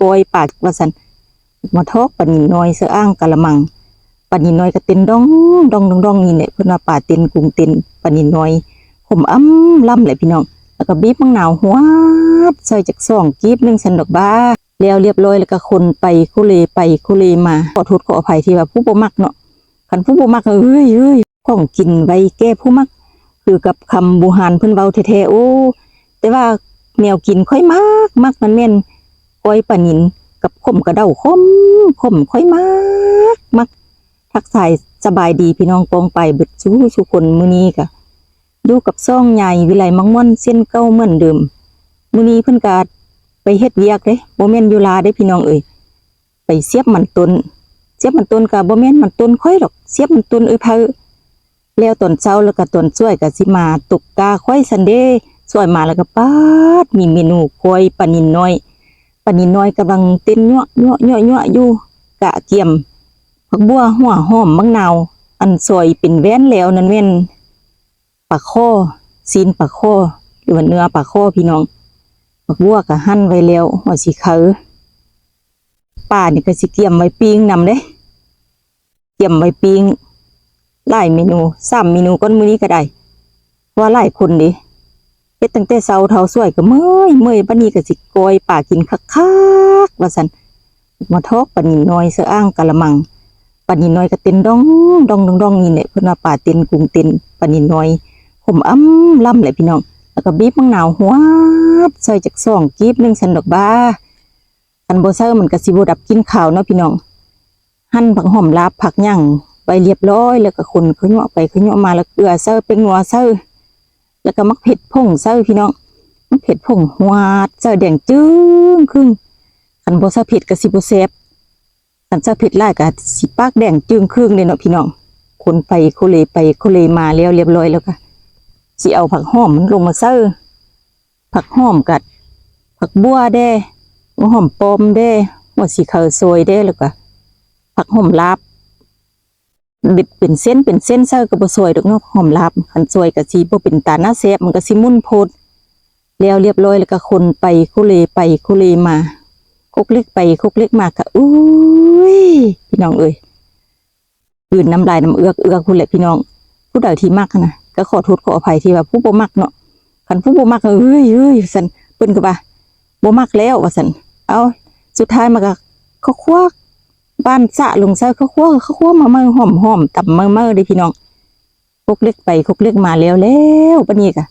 กอยปากว่าซั่นมาทอกปานนินน้อยเสออ้างกะละมังปานนินน้อยก็เต้นดองดองดองดองนี่แหละเพิ่นว่าป่าเต้นกุ้งเต้นปานนินน้อยผมล่ำแหละพี่น้องแล้วก็บีบมะนาวหัวใส่จัก2กีบนึงซั่นดอกบ้าแล้วเรียบร้อยแล้วก็คนไปคุเลไปคุเลมาขอโทษขออภัยที่ว่าผู้บ่มักเนาะคันผู้บ่มักเอ้ยของกินไว้แก้ผู้มักคือกับคำโบราณเพิ่นเว้าแท้ๆโอ้แต่ว่าแนวกินค่อยมักมันแม่นก้อยปลานิลกับขมกระเด้าขมค่อยมักทักทายสบายดีพี่น้องปองไปเบิดชูคนมื้อนี้ก็อยู่กับซ่องใหญ่วิไลมังม่อนเส้นเก่าเหมือนเดิมมื้อนี้เพิ่นก็ไปเฮ็ดเวียกเด้บ่แม่นอยู่ลาเด้พี่น้องเอ้ยไปเสียบมันต้นก็บ่แม่นมันต้นค่อยดอกเสียบมันต้นเผาแล้วตอนเช้าแล้วก็ตอนช่วยก็สิมาตกกาค่อยซันเดย์ช่วยมาแล้วก็ปาดมีเมนูก้อยปลานิลน้อยกำลังเต้นยั่วอยู่กะเกียมผักบัวหัวหอมมะนาวอันซอยเป็นแว่นแล้วนั่นแม่นปลาข้อซีนปลาข้อหรือว่าเนื้อปลาข้อพี่น้องผักบัวก็หั่นไว้แล้วหัวสีขาวป้านี่ก็สิเกียมไว้ปิ้งนำเด้เกียมไว้ปิ้งหลายเมนู3เมนูก้อนมื้อนี้ก็ได้ว่าหลายคนดิเฮ็ดตั้งแต่เช้าเท่าสวยก็เมื่อยบัดนี้ก็สิกอยป่ากินคักๆว่าซั่นมาทอกปานนินน้อยเสออ้างกะละมังปานนินน้อยก็เต้นดองดองนี่แหละเพิ่นว่าป่าเต้นกุ้งเต้นปานนินน้อยผมล่ำแหละพี่น้องแล้วก็บีบมะนาวหัวใส่จัก2กีบนึงซั่นดอกบ้าคันบ่ใส่มันก็สิบ่ดับกินข้าวเนาะพี่น้องหั่นผักหอมลาบผักหยังไปเรียบร้อยแล้วก็คนเขายั่วไปเขายั่วมาแล้วเกลือใส่เป็นนัวใส่แล้วก็มักเผ็ดผงใส่พี่น้องมักเผ็ดผงหวานใส่แดงจึ้งครึ่งคันบ่ใส่เผ็ดก็สิบ่แซ่บคันใส่เผ็ดหลายก็สิปากแดงจึ้งครึ่งเลยเนาะพี่น้องคนไปโคเลมาแล้วเรียบร้อยแล้วก็สิเอาผักหอมมันลงมาใส่ผักหอมกับผักบัวแด้หอมปอมแด้หัวสีขาวซอยแด้แล้วก็ผักหอมลาบบิดเป็นเส้นเซอร์ก็บ่สวยดอกเนาะหอมลาบคันสวยก็สิบ่เป็นตาหน้าแซ่บมันก็สิมุนโพดแล้วเรียบร้อยแล้วก็คนไปคุเลมาคกเล็กไปคกเล็กมาก็อุ้ยพี่น้องเอ้ยยืนน้ำลายน้ำเอือกพุ่นแหละพี่น้องผู้ใดที่มักนะก็ขอโทษขออภัยที่ว่าผู้บ่มักเนาะคันผู้บ่มักเอ้ยซั่นเพิ่นก็ว่าบ่มักแล้วว่าซั่นเอาสุดท้ายมันก็เขาควักบ้านสะลงใส่เขาคั่วมาหอมตำเมื่อเด้พี่น้องคกเล็กไปคกเล็กมาแล้วปะนี้ก็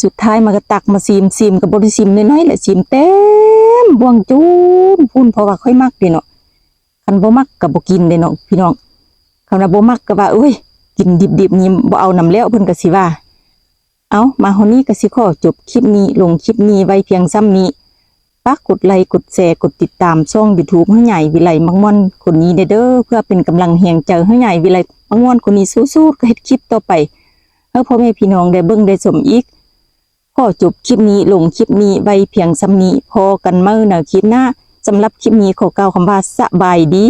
สุดท้ายมันก็ตักมาซีมกับบริซีมน้อยๆแหละซีมเต็มบวงจูนพุ่นเพราะว่าค่อยมักเด้เนาะคันบ่มักก็บ่กินเด้เนาะพี่น้องคันว่าบ่มักก็ว่าเอ้ยกินดิบๆนี่บ่เอานำแล้วเพิ่นก็สิว่าเอามาฮอดนี้ก็สิขอจบคลิปนี้ลงคลิปนี้ไว้เพียงซ้ำนี้ฝากกดไลค์กดแชร์กดติดตามช่อง YouTube ให้ใหญ่วิไลมังม่อนคนนี้เด้อเพื่อเป็นกำลังแห่งใจให้ใหญ่วิไลมังม่อนคนนี้สู้ๆก็เฮ็ดคลิปต่อไปให้พ่อแม่พี่น้องได้เบิ่งได้ชมอีกขอจบคลิปนี้ลงคลิปนี้ไว้เพียงซ้ำนี้พอกันมื้อหน้าคลิปหน้าสำหรับคลิปนี้ขอกล่าวคำว่าสบายดี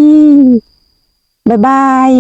บ๊ายบาย